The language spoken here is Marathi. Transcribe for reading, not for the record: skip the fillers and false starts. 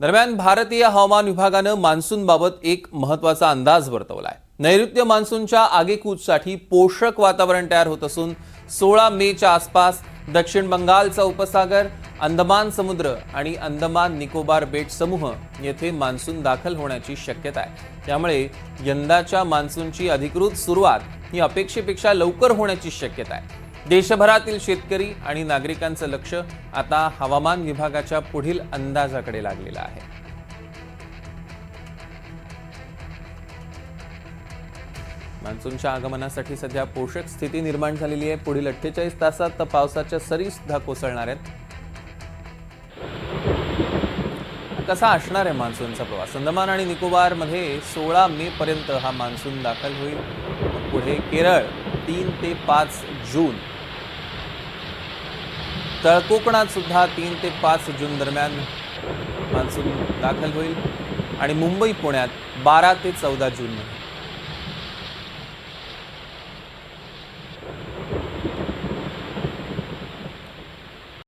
दरम्यान भारतीय हवामान विभागानं मान्सूनबाबत एक महत्त्वाचा अंदाज वर्तवलाय। नैऋत्य मान्सूनच्या आगेकूचसाठी पोषक वातावरण तयार होत असून 16 मेच्या आसपास दक्षिण बंगालचा उपसागर, अंदमान समुद्र आणि अंदमान निकोबार बेट समूह येथे मान्सून दाखल होण्याची शक्यता आहे। त्यामुळे यंदाच्या मान्सूनची अधिकृत सुरुवात ही अपेक्षेपेक्षा लवकर होण्याची शक्यता आहे। देशभरातील शेतकरी आणि नागरिकांचं लक्ष आता हवामान विभागाच्या पुढील अंदाजाकडे लागलेलं आहे। मान्सूनच्या आगमनासाठी सध्या पोषक स्थिती निर्माण झालेली आहे। पुढील 48 तासात पावसाच्या सरी सुद्धा कोसळणार आहेत। कसा असणार आहे मान्सूनचा प्रवास? अंदमान आणि निकोबार मध्ये 16 मे पर्यंत हा मान्सून दाखल होईल। पुढे केरळ 3 ते 5 जून, तळकोकणात सुद्धा 3 ते 5 जून दरम्यान मान्सून दाखल होईल आणि मुंबई पुण्यात 12 ते 14 जून